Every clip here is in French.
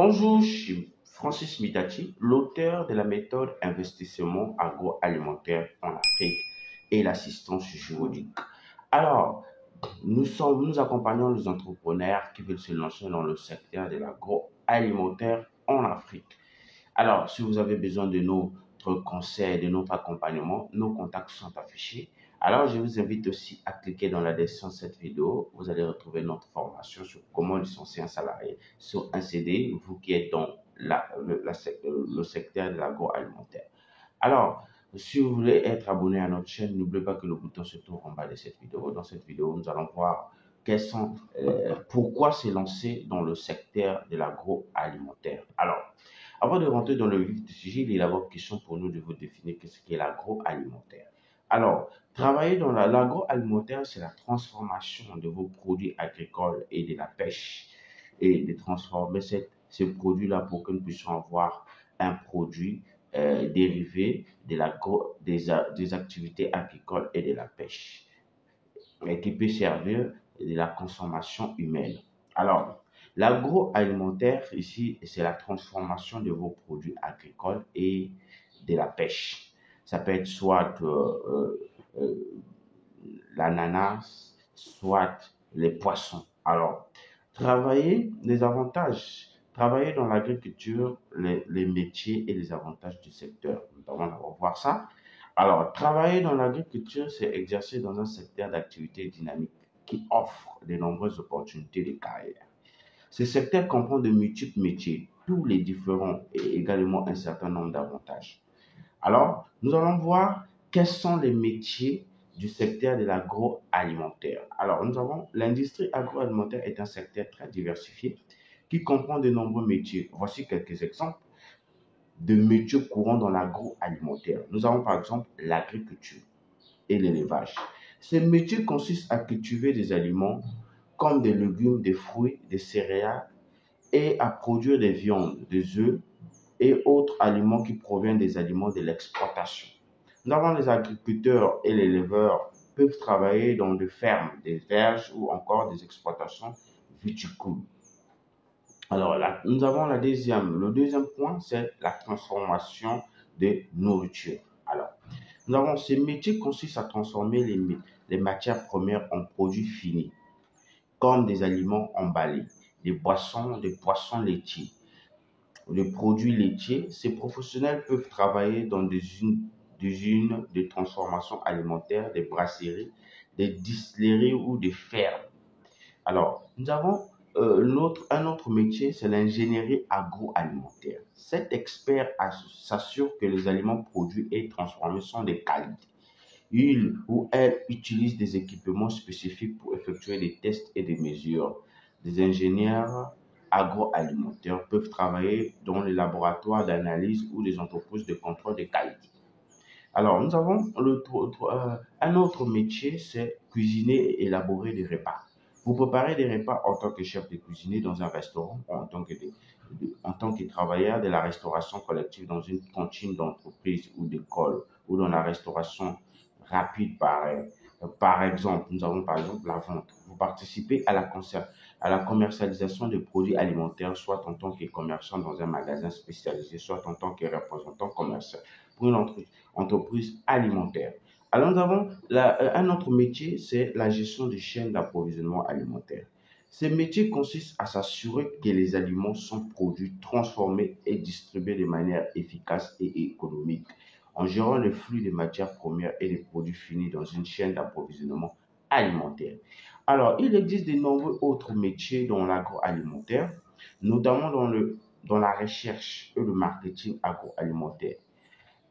Bonjour, je suis Francis Mitati, l'auteur de la méthode investissement agroalimentaire en Afrique et l'assistance juridique. Alors, nous accompagnons les entrepreneurs qui veulent se lancer dans le secteur de l'agroalimentaire en Afrique. Alors, si vous avez besoin de notre conseil, de notre accompagnement, nos contacts sont affichés. Alors, je vous invite aussi à cliquer dans la description de cette vidéo. Vous allez retrouver notre formation sur comment licencier un salarié sur un CD, vous qui êtes dans le secteur de l'agroalimentaire. Alors, si vous voulez être abonné à notre chaîne, n'oubliez pas que le bouton se trouve en bas de cette vidéo. Dans cette vidéo, nous allons voir pourquoi se lancer dans le secteur de l'agroalimentaire. Alors, avant de rentrer dans le vif du sujet, il est d'abord question pour nous de vous définir ce qu'est l'agroalimentaire. Alors, travailler dans l'agroalimentaire, c'est la transformation de vos produits agricoles et de la pêche et de transformer ces produits-là pour que nous puissions avoir un produit dérivé des activités agricoles et de la pêche et qui peut servir de la consommation humaine. Alors, l'agroalimentaire, ici, c'est la transformation de vos produits agricoles et de la pêche. Ça peut être soit l'ananas, soit les poissons. Alors, les avantages, travailler dans l'agriculture, les métiers et les avantages du secteur. Nous allons voir ça. Alors, travailler dans l'agriculture, c'est exercer dans un secteur d'activité dynamique qui offre de nombreuses opportunités de carrière. Ce secteur comprend de multiples métiers, tous les différents et également un certain nombre d'avantages. Alors, nous allons voir quels sont les métiers du secteur de l'agroalimentaire. Alors, l'industrie agroalimentaire est un secteur très diversifié qui comprend de nombreux métiers. Voici quelques exemples de métiers courants dans l'agroalimentaire. Nous avons par exemple l'agriculture et l'élevage. Ces métiers consistent à cultiver des aliments comme des légumes, des fruits, des céréales et à produire des viandes, des œufs et autres aliments qui proviennent des aliments de l'exploitation. Nous avons les agriculteurs et les éleveurs peuvent travailler dans des fermes, des verges ou encore des exploitations viticoles. Alors, nous avons le deuxième point, c'est la transformation de nourriture. Alors, ces métiers consistent à transformer les matières premières en produits finis, comme des aliments emballés, des poissons laitiers, les produits laitiers. Ces professionnels peuvent travailler dans des usines de transformation alimentaire, des brasseries, des distilleries ou des fermes. Alors, nous avons un autre métier, c'est l'ingénierie agroalimentaire. Cet expert s'assure que les aliments produits et transformés sont de qualité. Il ou elle utilise des équipements spécifiques pour effectuer des tests et des mesures. Des ingénieurs agroalimentaires peuvent travailler dans les laboratoires d'analyse ou des entreprises de contrôle de qualité. Alors, nous avons un autre métier, c'est cuisiner et élaborer des repas. Vous préparez des repas en tant que chef de cuisinier dans un restaurant, en tant que travailleur de la restauration collective dans une cantine d'entreprise ou d'école, ou dans la restauration rapide par exemple. Nous avons par exemple la vente. Vous participez à la commercialisation de produits alimentaires, soit en tant que commerçant dans un magasin spécialisé, soit en tant que représentant commercial pour une entreprise alimentaire. Alors, nous avons un autre métier, c'est la gestion des chaînes d'approvisionnement alimentaire. Ces métiers consistent à s'assurer que les aliments sont produits, transformés et distribués de manière efficace et économique, en gérant le flux des matières premières et des produits finis dans une chaîne d'approvisionnement alimentaire. Alors, il existe de nombreux autres métiers dans l'agroalimentaire, notamment dans la recherche et le marketing agroalimentaire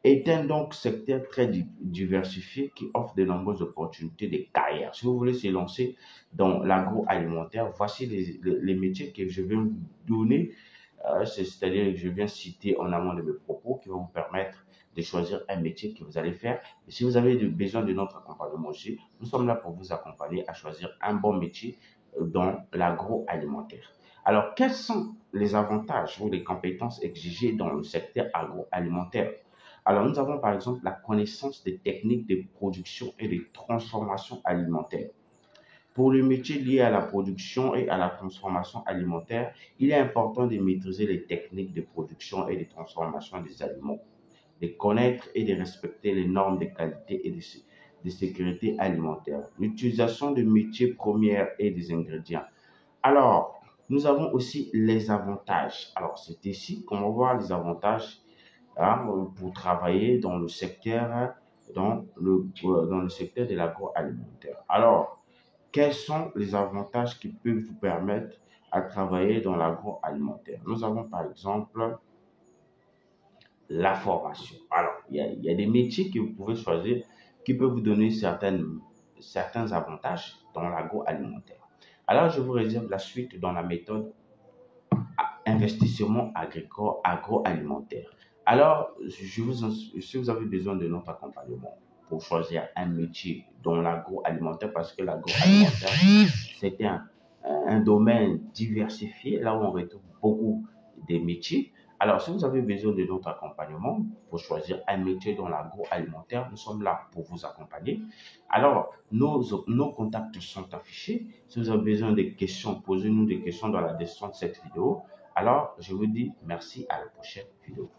est un donc secteur très diversifié qui offre de nombreuses opportunités de carrière. Si vous voulez se lancer dans l'agroalimentaire, voici les métiers que je vais vous donner, c'est-à-dire que je viens citer en amont de mes propos qui vont vous permettre de choisir un métier que vous allez faire. Et si vous avez besoin de notre accompagnement aussi, nous sommes là pour vous accompagner à choisir un bon métier dans l'agroalimentaire. Alors, quels sont les avantages ou les compétences exigées dans le secteur agroalimentaire? Alors, nous avons par exemple la connaissance des techniques de production et de transformation alimentaire. Pour le métier lié à la production et à la transformation alimentaire, il est important de maîtriser les techniques de production et de transformation des aliments, de connaître et de respecter les normes de qualité et de sécurité alimentaire, l'utilisation de métiers premiers et des ingrédients. Alors, nous avons aussi les avantages. Alors, c'est ici qu'on va voir les avantages pour travailler dans le secteur, dans le secteur de l'agroalimentaire. Alors, quels sont les avantages qui peuvent vous permettre à travailler dans l'agroalimentaire? Nous avons par exemple la formation. Alors, il y a des métiers que vous pouvez choisir qui peuvent vous donner certains avantages dans l'agroalimentaire. Alors, je vous réserve la suite dans la méthode investissement agricole agroalimentaire. Alors, si vous avez besoin de notre accompagnement pour choisir un métier dans l'agroalimentaire, parce que l'agroalimentaire, c'est un domaine diversifié, là où on retrouve beaucoup de métiers. Alors, si vous avez besoin de notre accompagnement pour choisir un métier dans l'agroalimentaire, nous sommes là pour vous accompagner. Alors, nos contacts sont affichés. Si vous avez besoin de questions, posez-nous des questions dans la description de cette vidéo. Alors, je vous dis merci à la prochaine vidéo.